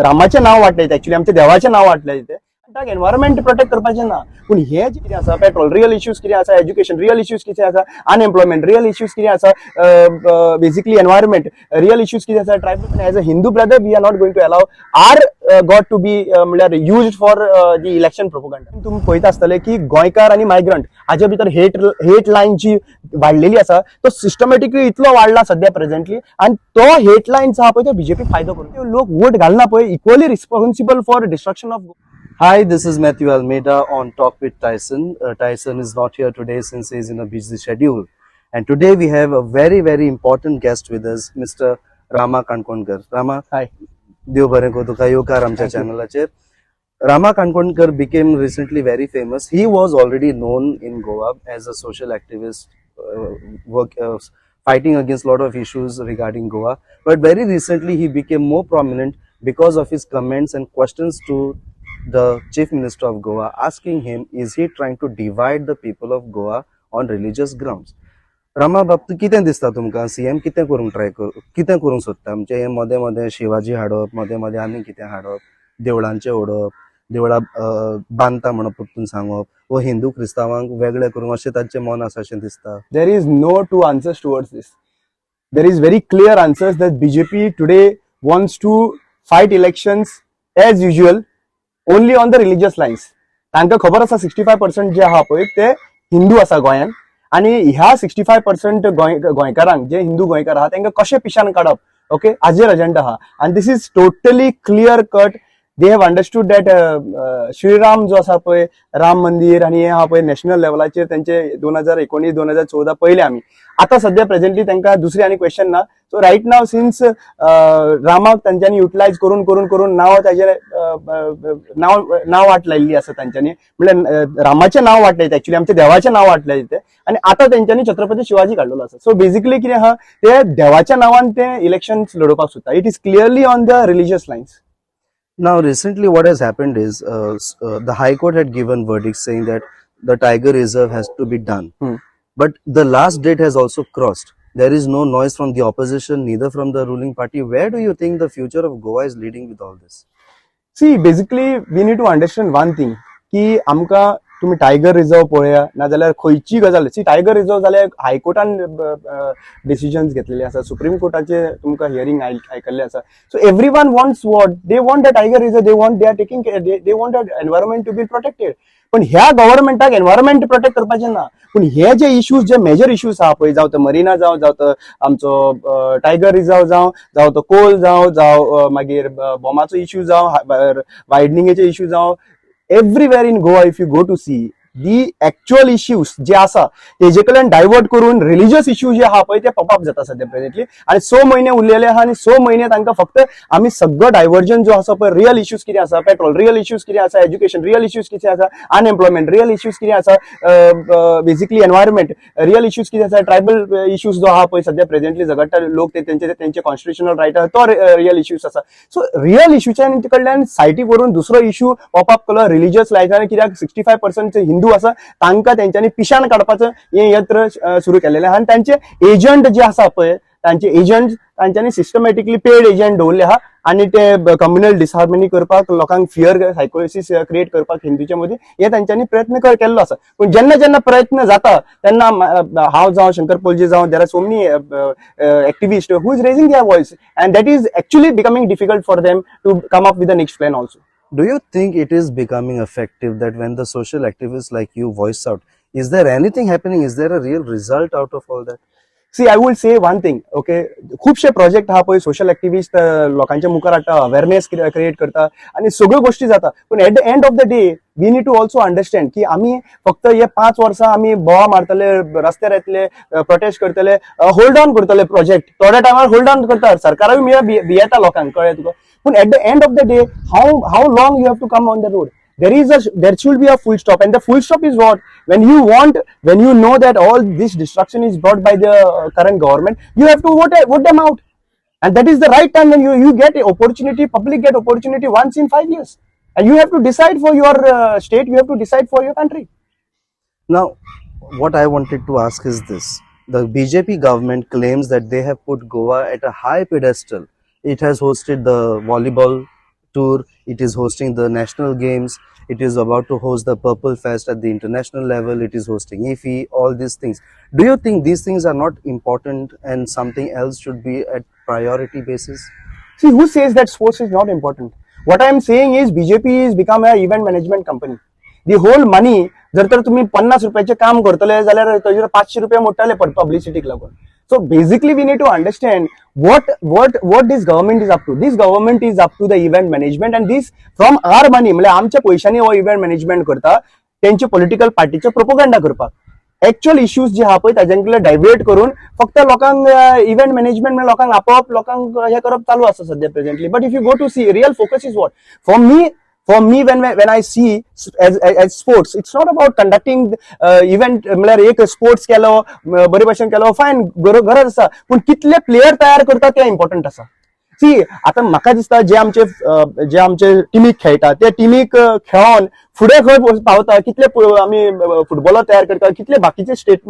रामाचे नाव वाटले ऍक्च्युअली आमच्या देवाचे नाव वाटले तिथे एनवायरमेंट प्रोटेक्ट करपाचे ना पूण हे जे कितें आसा पेट्रोल रियल इश्यूज कितें आसा एज्युकेशन रियल इश्यूज कितें आसा अनएम्प्लॉयमेंट रियल इश्यूज कितें आसा बेसिकली एनवायरमेंट रियल इश्यूज कितें आसा tribal as a Hindu brother we are not going to allow our God to be म्हळ्यार used for the election propaganda तुम्ही पळयता आसतले की गोंयकार आणि मायग्रंट हाजे भितर हेट लायन जी वाडलेली आसा तो सिस्टमॅटिकली इतलो वाडला सध्या प्रेझेंटली आणि तो हेट लायन जो आहा पळय तो बीजेपी फायदो करून लोक वोट घालना पळय equally responsible for destruction of. Hi, this is Matthew Almeida on Talk with Tyson. Tyson is not here today since he is in a busy schedule. And today we have a very important guest with us, Mr. Rama Kankonkar. Rama, hi. Dev bare ko tuka yokar amcha channel acher. Rama Kankonkar became recently very famous. He was already known in Goa as a social activist, fighting against a lot of issues regarding Goa. But very recently he became more prominent because of his comments and questions to the Chief Minister of Goa, asking him, is he trying to divide the people of Goa on religious grounds? Rama बाबतीत कितें दिसता तुमकां CM कितें करूंक कितें करूंक सोदता म्हणजे मदें मदें शिवाजी हाडप मदें मदें आनी कितें हाडप देवळांचें ओडप देवळां बांदता म्हणून परतून सांगप वो हिंदू क्रिस्तावांक वेगळे करूंक अशें तांचें मन आसा अशें दिसता. There is no two answers towards this. There is very clear answers that BJP today wants to fight elections as usual only on the religious lines. तांकां खबर आसा 65% जे आहा पळय ते हिंदू आसा गोंयान आणि ह्या 65% गोंयकारांक जे हिंदू गोंयकार आहा तांकां कशें पिशान काडप ओके हाजेर अजेंडा आहा and this is totally clear cut. They have understood that Shriram जो आसा पळय राम मंदिर आणि हे आहा पळय नॅशनल लेवलाचेर त्यांचे 2019 2014 पयले आमी आता सध्या प्रेझेंटली तांकां दुसरी आनी क्वेश्चन ना सो राईट नाव सिन्स रामाक तांच्यांनी युटिलायज करून करून करून नाव ताजे नाव वाट लायिल्ली आसा तांच्यांनी म्हणजे रामाचे नाव वाटले ऍक्च्युअली आमच्या देवाचे नाव वाटले तिथे आणि आता तांच्यांनी छत्रपती शिवाजी काढलेलो आसा सो बेसिकली कितें आहा ते देवाच्या नावान ते इलेक्शन्स लडोवपाक सोदता it is clearly on the religious lines. Now recently what has happened is the High Court had given verdicts saying that the Tiger Reserve has to be done. But the last date has also crossed. There is no noise from the opposition, neither from the ruling party. Where do you think the future of Goa is leading with all this? See, basically we need to understand one thing की आमका तुम्ही tiger reserve पळया नाजाल्यार खंयची गजाल सी tiger reserve जाल्यार हायकोर्टान decisions घेतलेले आसा सुप्रीम कोर्टाचे तुमकां हियरिंग आयकल्ले आसा so everyone wants what they want the tiger reserve they want they are taking they want the environment to be protected पण ह्या गव्हर्नमेंटाक एनवायरमेंट प्रोटेक्ट करपाचे ना पण हे जे इश्यूज जे मेजर इश्यूज आहा पळय जावं तो मरिना जावं तो आमचो टायगर रिझर्व जावं तो कोल जावं मागीर बॉमाचो इश्यू जावं वायडनिंगेचे इश्यू जावं everywhere in Goa if you go to see the actual issues जे आसा तेजे कडल्यान डायवर्ट करून रिलिजियस इश्यू जे आहा पळय ते पॉपअप जाता सध्या प्रेझेंटली आणि 6 महिने उरलेले आहा आणि 6 महिने तांकां फक्त आमी सगळं डायव्हर्जन जो आसा पळय रियल इश्यूज कितें आसा पेट्रोल रियल इश्यूज कितें आसा एज्युकेशन रियल इश्यूज कितें आसा अनएम्प्लॉयमेंट रियल इश्यूज कितें आसा बेसिकली एनवायरमेंट रियल इश्यूज कितें आसा ट्रायबल इश्यूज जो आहा पळय सध्या प्रेझेंटली झगडटा लोक तेंचे कॉन्स्टिट्युशनल रायट आहा तो रियल इश्यूज आसा सो रियल इश्यूच्या कडल्यान सायटी करून दुसरो इश्यू पॉपअप केलो रिलिजियस लायफान कित्याक 65% हिंदू आसा तांकां तेंच्यांनी पिशान काडपाचो हे यत्र सुरू केलेलें आहा आनी तांचे एजंट जे आसा पळय तांचे एजंट तांच्यांनी सिस्टमॅटिकली पेड एजंट दवरले आहा आणि ते कम्युनल डिसहार्मनी करपाक लोकांक फियर सायकोसिस क्रिएट करपाक हिंदूच्या मदीं हे तांच्यांनी प्रयत्न केल्लो आसा पण जेन्ना प्रयत्न जाता तेन्ना हांव जावं शंकर पोलजे जावं there are so many activist who is raising their voice and that is actually becoming difficult for them to come up with the next plan also. Do you think it is becoming effective that when the social activists like you voice out, is there anything happening? Is there a real result out of all that? See, I will say one thing, okay? खूपशे project हा पळय social activist लोकांच्या मुखार हाडटा awareness create करता आणि सगळ्यो गोष्टी जाता पण at the end of the day we need to also understand की आमी फक्त हे 5 वर्सां आमी बोवा मारतले रस्त्यार येतले प्रोटेस्ट करतले होल्ड ऑन करतले प्रोजेक्ट थोड्या टायमार होल्ड ऑन करता सरकाराय भियेता लोकांक कळ्ळें तुका पण at the end of the day how long you have to come on the road there should be a full stop and the full stop is what when you know that all this destruction is brought by the current government you have to vote them out and that is the right time when you get opportunity public get opportunity once in 5 years and you have to decide for your state you have to decide for your country. Now what I wanted to ask is this: the BJP government claims that they have put Goa at a high pedestal. It has hosted the volleyball tour, it is hosting the national games, it is about to host the Purple Fest at the international level, it is hosting IFI, all these things. Do you think these things are not important and something else should be at priority basis? See, who says that sports is not important? What I am saying is BJP is become a event management company. The whole money, जर तर तुम्ही 50 रुपयाचे काम करतले जाल्यार ताजेर 500 रुपया मोडटले पब्लिसिटीक लागून. So basically we need to understand what this government is up to. This government is up to the event management and this from our money, म्हणजे आमच्या पैशांनी हो event management करता त्यांचे पॉलिटिकल पार्टीचे प्रोपोगंडा करपाक. ऍक्च्युअल इश्यूज जे आहा पळय ताज्यांकडे डायव्हर्ट करून फक्त लोकांक इव्हेंट मॅनेजमेंट म्हणजे लोकांक आपोआप लोकांक हे करप चालू आसा सध्या presently. But if you go to see real focus is what for me when I see as sports, it's not about conducting event म्हळ्यार एक स्पोर्ट्स केलो बरे भशेन केलो फायन गरज आसा पूण कितले प्लेयर तयार करता ते इम्पॉर्टंट आसा. सी आता म्हाका दिसता जे आमचे टिमीक खेळटा ते टिमीक खेळोन फुडें खंय पावता, कितले आमी फुटबॉलर तयार करता, कितले बाकीचे स्टेट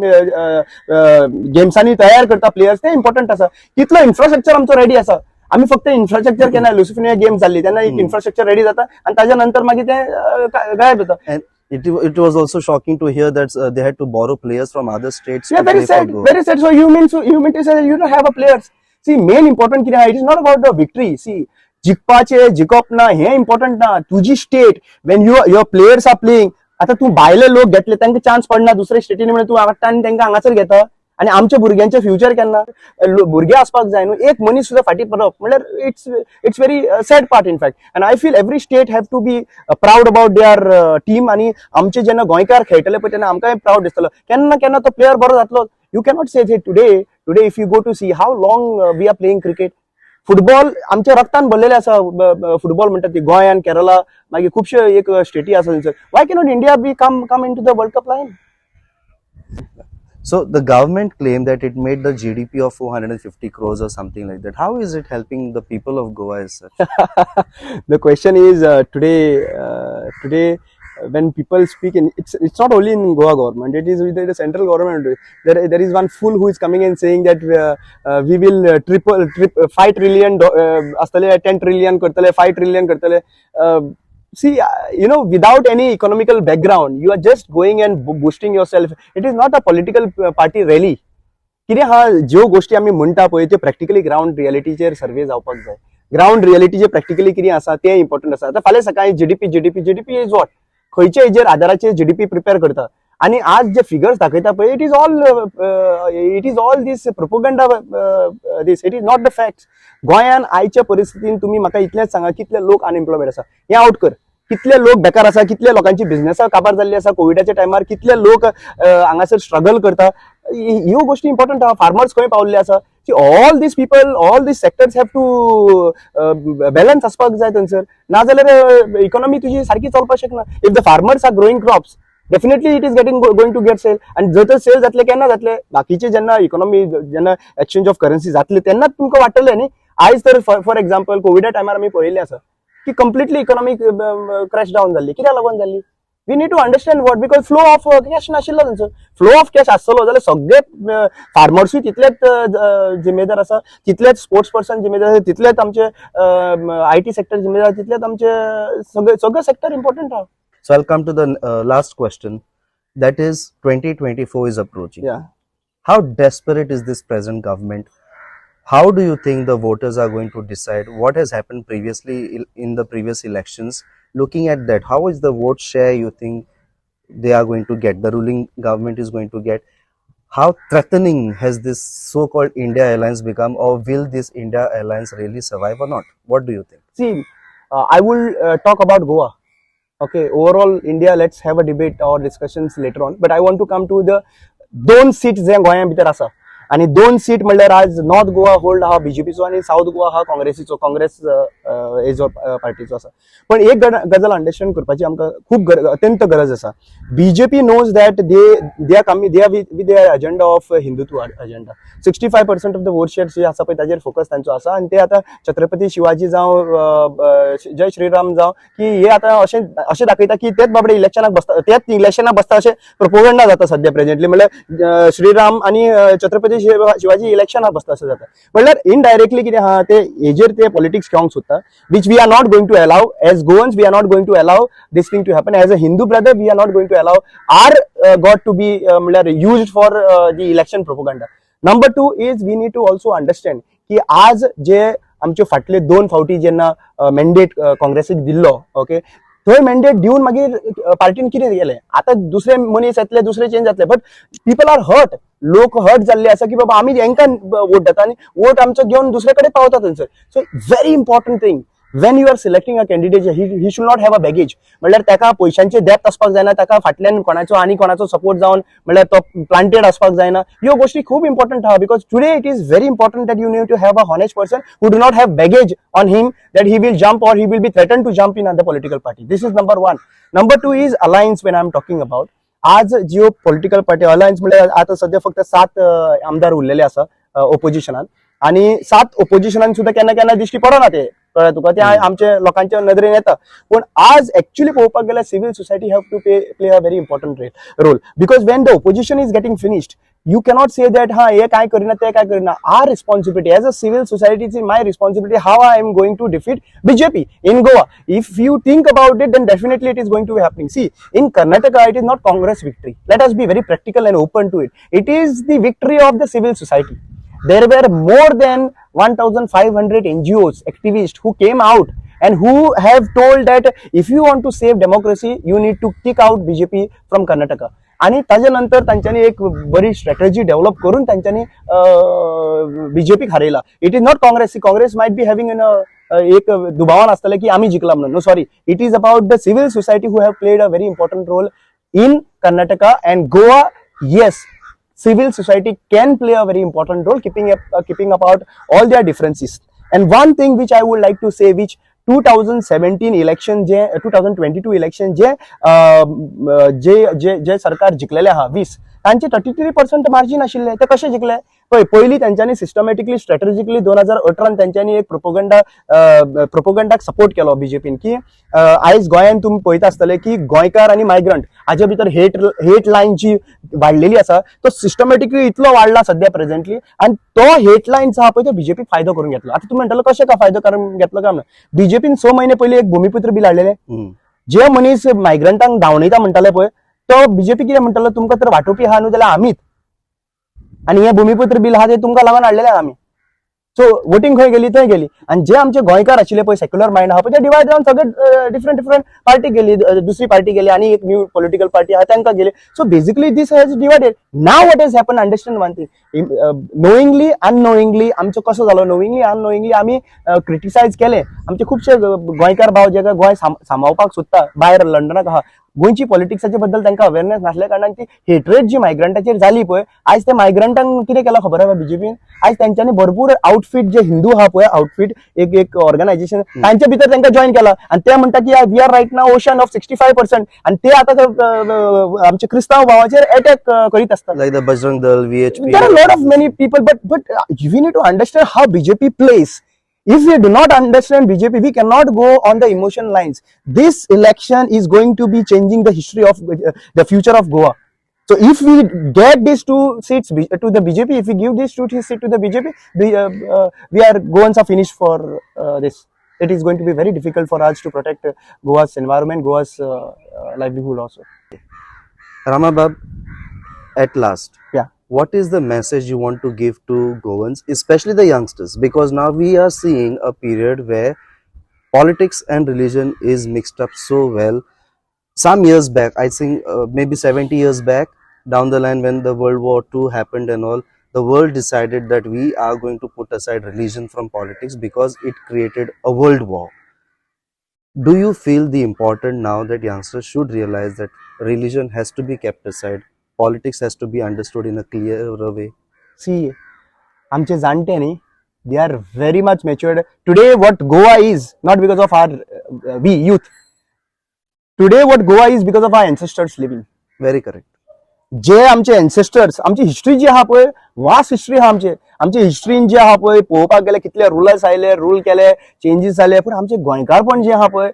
गेम्सांनी तयार करता प्लेयर्स ते इम्पॉर्टंट आसा. कितलो इन्फ्रास्ट्रक्चर आमचो रेडी आसा. आम्ही फक्त इन्फ्रास्ट्रक्चर केन्ना लुसिफिनिया गेम जाल्ली तेन्ना एक इन्फ्रास्ट्रक्चर रेडी जाता आणि ताज्या नंतर मागीर ते गायब जाता. And it was also shocking to hear that they had to borrow players from other states. Yeah, very sad, very sad. So you mean to say you don't have a players. See, main important कितें आहा, it is not about the victory. See, जिखपाचे जिखप ना हे important ना. तुझी state when your players are playing, आता तू भायले लोक घेतले तांकां चान्स पडना दुसरे स्टेटीनी म्हणून तू हाडटा आनी तांकां हांगासर घेता आणि आमच्या भुरग्यांचे फ्युचर केन्ना भुरगे आसपाक जाय न्हू. एक मनीस सुद्धा फाटी पडप म्हणल्यार it's very sad part in fact. And I feel every state have to be proud about their team. आणि आमचे जेन्ना गोंयकार खेळटले पळय तेन्ना आमकांय प्राऊड दिसतलो. केन्ना केन्ना तो प्लेयर बरो जातलो. You cannot say today if you go to see how long we are playing cricket. Football आमच्या रक्तान भरलेले आसा. फुटबॉल म्हणटात ती गोंयान केरला मागीर खुबशे एक स्टेटी आसा थंयसर. Why cannot India become into the world cup lion? So the government claimed that it made the GDP of 450 crores or something like that. How is it helping the people of Goa as such? The question is today when people speak in it's not only in Goa government, it is with the central government. There is one fool who is coming and saying that we will triple 5 trillion astale 10 trillion kartale 5 trillion kartale. See, without any economical background, you are just going and boosting yourself. It is not a political party rally. कितें हा ज्यो गोष्टी आमी म्हणटा पळय त्यो practically ground रियलिटीचेर सर्वे जावपाक जाय. ग्राउंड रियलिटीचेर प्रॅक्टिकली कितें आसा तें इम्पॉर्टंट आसा. आतां फाल्यां सकाळी जीडीपी इज वॉट, खंयच्या हेजेर आधाराचेर जीडीपी प्रिपेअर करता. आणि आज जे फिगर्स दाखयता पळय it is all these propaganda these. It is not the facts. गोंयान आयच्या परिस्थितीन तुम्ही म्हाका इतलेंच सांगा कितले लोक अनएम्प्लॉयमेंट आसा हे आउट कर. कितले लोक बेकार आसा, कितले लोकांची बिझनेसां काबार जाल्ली आसा कोविडाच्या टायमार, कितले लोक हांगासर स्ट्रगल करता. ह्यो गोष्टी इम्पॉर्टंट आहा. फार्मर्स खंय पावल्ले आसा. All these people, all these sectors have to balance आसपाक जाय थंयसर. नाजाल्यार इकॉनॉमी तुजी सारकी चलपाक शकना. If the farmers are growing crops definitely it is going to get sale. आणि जर तर सेल जातले केन्ना जातले, बाकीचे जेन्ना इकॉनॉमी जेन्ना एक्सचेंज ऑफ करन्सी जातले तेन्नाच तुमकां वाटतले न्ही. आयज तर फॉर एक्झाम्पल कोविडा टायमार आमी पळयल्ले आसा की कंप्लिटली इकॉनॉमी क्रॅश डावन जाल्ली. कित्याक लागून जाल्ली? We need to understand what, because flow of cash नाशिल्लो थंयसर. फ्लो ऑफ कॅश आसतलो जाल्यार सगळे फार्मर्सूय तितलेच जिम्मेदार आसा, तितलेच स्पोर्ट्स पर्सन जिम्मेदार आसा, तितलेच आमचे IT सेक्टर जिम्मेदार, तितलेच आमचे सगळे सेक्टर इम्पॉर्टंट आहा. So I'll come to the last question. That is 2024 is approaching. Yeah. How desperate is this present government? How do you think the voters are going to decide? What has happened previously in the previous elections? Looking at that, how is the vote share you think they are going to get? The ruling government is going to get? How threatening has this so-called India alliance become, or will this India alliance really survive or not? What do you think? See, I will talk about Goa. Okay, overall India, let's have a debate or discussions later on. But I want to come to the 2 seats जे गोंया भितर आसा. आणि 2 seat म्हणल्यार आज north Goa hold हा बीजेपीचो आणि south Goa हा काँग्रेसीचो, Congress azo पार्टीचो आसा. पण एक गजाल अंडरस्टँड करपाची आमकां खूब अत्यंत गरज आसा. BJP knows that they are with their agenda of Hindutva agenda. 65% of the vote shares जे आसा पळय ताजेर फोकस तांचो आसा. आणि ते आता छत्रपती शिवाजी जावं जय श्रीराम जावं की हे आता अशें दाखयता की तेच बाबडे इलेक्शनाक बसता अशें प्रोपोगंडा जाता सध्या प्रेझेंटली. म्हणल्यार श्रीराम आणि छत्रपती शिवाजी इलेक्शनाक बसता असं जाता म्हणल्यार इनडायरेक्टली कितें आहा ते हेजेर ते पॉलिटिक्स खेळोंक सोदता which we are not going to allow as Goans we are not going to allow this thing to happen as a Hindu brother we are not going to allow our God to be म्हणल्यार used for the election propaganda. Number 2 is we need to also understand की आज जे आमचे फाटले 2 फावटी जेन्ना mandate काँग्रेसीक दिल्लो okay थंय mandate दिवन मागीर पार्टीन कितें केलें आता दुसरे मनीस येतले दुसरे चेंज जातले बट पीपल आर हर्ट लोक हर्ट जाल्ले आसा की बाबा आमी हेंकां वोट दिता आनी वोट आमचो घेवन दुसरे कडेन पावता थंयसर. So very important thing when you are selecting a candidate he should not have a baggage म्हणल्यार ताका पयशांचे डेप्थ आसपाक जायना ताका फाटल्यान कोणाचो आनी कोणाचो सपोर्ट जावन म्हणल्यार तो प्लांटेड आसपाक जायना ह्यो गोष्टी खूब इम्पॉर्टंट आहा because today it is very important that you need to have a honest person who do not have baggage on him that he will jump or he will be threaten to jump in the political party. This is number 1. Number 2 is alliance when I am talking about आज ज्यो political party alliance म्हणल्यार आता सध्या फक्त 7 आमदार उरलेले आसा ओपोजिशनान आणि 7 ओपोजिशनान सुद्धा केन्ना केन्ना दिश्टी पडना ते कळ्ळें तुका ते आमच्या लोकांच्या नदरेन येता पण आज एक्चुअली पळोवपाक गेल्यार civil society have to play a very important role because when the opposition is getting finished you cannot say that ha ye काय करना ते काय करना. Our responsibility as a civil society is my responsibility how I am going to defeat BJP in Goa. If you think about it then definitely it is going to be happening. See in Karnataka it is not Congress victory, let us be very practical and open to it. It is the victory of the civil society. There were more than 1500 NGOs activists who came out and who have told that if you want to save democracy you need to kick out BJP from Karnataka. आणि त्याच्यानंतर त्यांच्यानी एक बरी strategy develop करून त्यांच्यानी BJP हारयला. It is not Congress. Congress might be having एक दुबावान आसतले की आम्ही जिंकला म्हणून. No sorry, it is about the civil society who have played a very important role in Karnataka and Goa. Yes, civil society can play a very important role keeping about all their differences. And one thing which I would like to say, which 2017 election जे 2022 election जे जे सरकार जिंकलेले आहा 20 तांचे 33% margin आशिल्ले ते कशे जिंकले पळय. पयली त्यांच्यानी सिस्टमॅटिकली स्ट्रॅटेजिकली 2018 त्यांच्यानी एक प्रोपोगंडाक सपोर्ट केलो बीजेपीन की आयज गोंयान तुम्ही पळयता आसतले की गोंयकार आणि मायग्रंट हाजे भितर हेट लायन जी वाडलेली आसा तो सिस्टमॅटिकली इतलो वाडला सध्या प्रेझेंटली आणि तो हेट लायन आहा पळय तो बीजेपी फायदो करून घेतलो. आता तुम्ही म्हणटलो कशे का फायदो करून घेतलो काय म्हणून बीजेपीन 6 महिने पयलीं एक भूमिपुत्र बिल हाडलेले. जे मनीस मायग्रंटांक धांवणयता म्हणटाले पळय तो बीजेपी कितें म्हणटालो तुमकां तर वांटोवपी आहा न्हू जाल्यार आमीच आणि हे भूमिपुत्र बिल आहा ते तुमकां लागून हाडलेले आमी. सो वोटिंग खंय गेली थंय गेली आणि जे आमचे गोंयकार आशिल्ले पळय सेक्युलर मायंड आहा पळय ते डिवायड जावन सगळे डिफरंट पार्टी गेली. दुसरी पार्टी गेली आणि एक न्यू पॉलिटिकल पार्टी आहा तांकां गेली. So basically this has divided. Now what has happen understand one thing knowingly unknowingly आमचो कसो जालो नोईंगली अननोईंगली आमी क्रिटिसायज केले. आमचे खुबशे गोंयकार भाव जे गोंय सांबाळपाक सोदता भायर लंडनाक आहा गोंयची पॉलिटिक्साचे बद्दल तांकां अवेअरनेस नासल्या कारणान ती हेट्रेड जी मायग्रंटाचेर जाली पळय आयज त्या मायग्रंटांक कितें केलां खबर आहा बीजेपीन आयज तांच्यांनी भरपूर आउटफिट जे हिंदू आहा पळय आउटफिट एक ऑर्गनायझेशन तांच्या भितर तांकां जॉईन केला आणि ते म्हणटा की we are right now ocean of 65% आणि ते आता आमचे क्रिस्तांव भावाचेर अटॅक करीत आसतात लायक the Bajrang Dal VHP. There are lot of many people but we need to understand how BJP plays. If we do not understand BJP, we cannot go on the emotion lines. This election is going to be changing the history of the future of Goa. So if we get these 2 seats to the BJP, if we give these 2 seats to the BJP, we are Goans are finished for this. It is going to be very difficult for us to protect Goa's environment, Goa's livelihood also. Rama Bab, at last. Yeah. What is the message you want to give to Goans, especially the youngsters? Because now we are seeing a period where politics and religion is mixed up so well. Some years back, I think maybe 70 years back, down the line when the World War II happened and all, the world decided that we are going to put aside religion from politics because it created a world war. Do you feel the important now that youngsters should realize that religion has to be kept aside? Politics has to be understood in a clearer way. See, आमचे जाणटे न्ही they are very much matured. Today what Goa is, not because of our we youth. Today what Goa is because of our ancestors living. Very correct. जे आमचे ancestors आमची history जी आहा पळय vast history आहा आमचे हिस्ट्रीन जे आहा पळय पळोवपाक गेले कितले रुलर्स आयले रूल केले चेंजीस जाले पण आमचे गोंयकारपण जे आहा पळय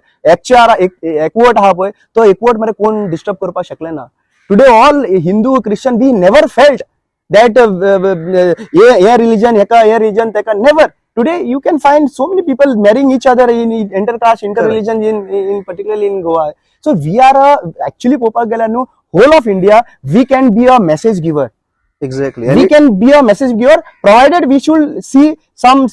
एकवट आहा पळय तो एकवट मरे कोण डिस्टर्ब करपाक शकले ना. Today all Hindu, Christian, we never felt that a religion, a religion, never. Today you can find so many people marrying each other in intercaste, interreligion in particularly in Goa. So we are actually Popagala, whole of India, we can be a message giver. Exactly. We can be a message giver, provided we should see some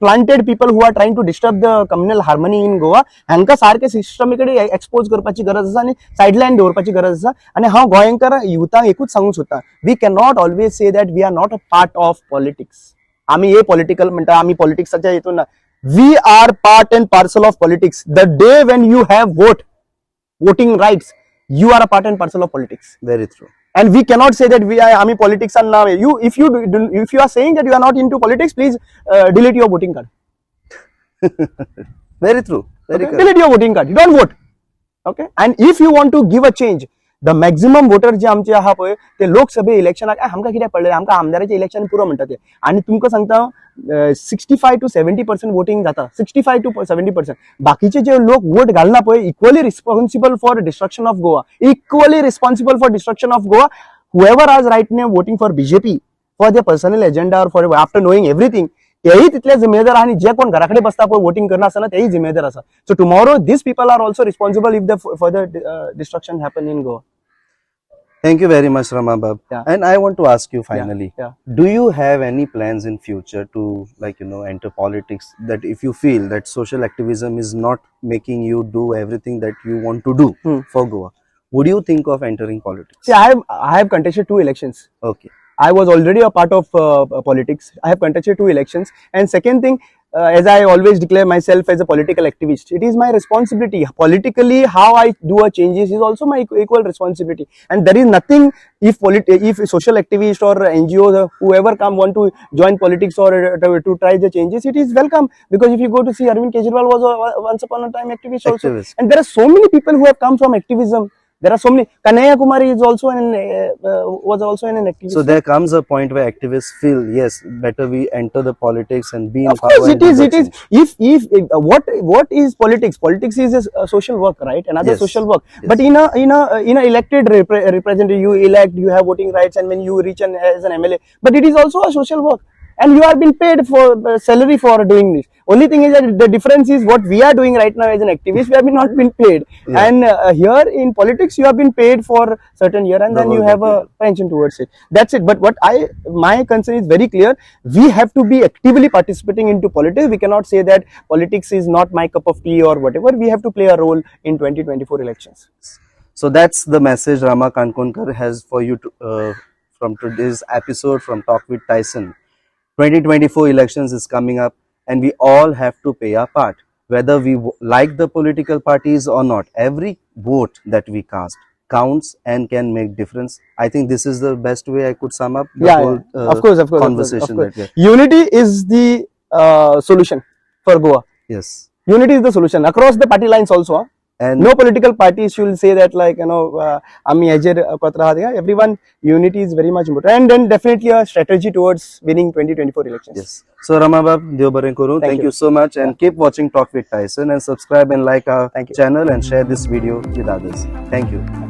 planted people who are trying to disturb the communal harmony in Goa. हांका सारखे सिस्टमिकडे expose करपाची गरज आसा आणि sideline दवरपाची गरज आसा. आणि हांव गोंयकार युथांक एकूच सांगूंक सोदता, we can not always say that we are not a part of politics. आम्ही हे पॉलिटिकल म्हणटा, आम्ही पॉलिटिक्साच्या हितून ना. We are part and parcel of politics. The day when you have voting rights, you are a part and parcel of politics. Very true. And we cannot say that we are politics and now if you are saying that you are not into politics, please delete your voting card. Very true. Very okay? Delete your voting card. You don't vote. Okay. And if you want to give a change, the maximum voter जे आमचे आहा पळय ते लोकसभे election आमकां कित्याक पडलें, आमकां आमदाराचे election पुरो म्हणटा ते. आणि तुमकां सांगता 65 to 70% वोटिंग जाता. 65 to 70%. बाकीचे जे लोक वोट घालना पळय, equally responsible for destruction of Goa. Equally responsible for destruction of Goa. Whoever is right now voting for BJP for their personal agenda or for after knowing everything, तेही तितले जिम्मेदार आणि जे कोण घराकडे बसता पळय वोटिंग करना आसतना तेही जिम्मेदार आसा. सो tomorrow these people are also responsible if the further destruction happen in Goa. Thank you very much, Rama Bab. Yeah. And I want to ask you finally, Yeah. do you have any plans in future to enter politics, that if you feel that social activism is not making you do everything that you want to do for Goa, would you think of entering politics? See, I have contested 2 elections. Okay. I was already a part of politics. I have contested 2 elections. And second thing, as I always declare myself as a political activist, it is my responsibility. Politically, how I do a changes is also my equal responsibility. And there is nothing, if social activists or NGOs, whoever want to join politics or to try the changes, it is welcome. Because if you go to see, Arvind Kejriwal was once upon a time activist also. And there are so many people who have come from activism. There are so many. Kanaya Kumari is also was also an activist. So there comes a point where activists feel, yes, better we enter the politics and be in of power. Course it is. It is. If what is politics? Politics is a social work, right? Another social work. Yes. But in a elected representative, you elect, you have voting rights, and when you reach as an MLA, but it is also a social work. And you are being paid for salary for doing this. Only thing is that the difference is what we are doing right now as an activist, we have not been paid. Yeah. And here in politics, you have been paid for certain year, and then you have a pension towards it. That's it. But my concern is very clear. We have to be actively participating into politics. We cannot say that politics is not my cup of tea or whatever. We have to play a role in 2024 elections. So that's the message Rama Kankonkar has for you from today's episode from Talk with Tyson. 2024 elections is coming up, and we all have to play our part, whether we like the political parties or not. Every vote that we cast counts and can make difference. I think this is the best way I could sum up the whole of course, conversation. Of course. Unity is the solution for Goa. Yes. Unity is the solution across the party lines also. And no political party should say that everyone, unity is very much important, and then definitely a strategy towards winning 2024 elections. Yes. So Rama Bab, thank you so much, and keep watching Talk with Tyson, and subscribe and like our channel and share this video with others. Thank you.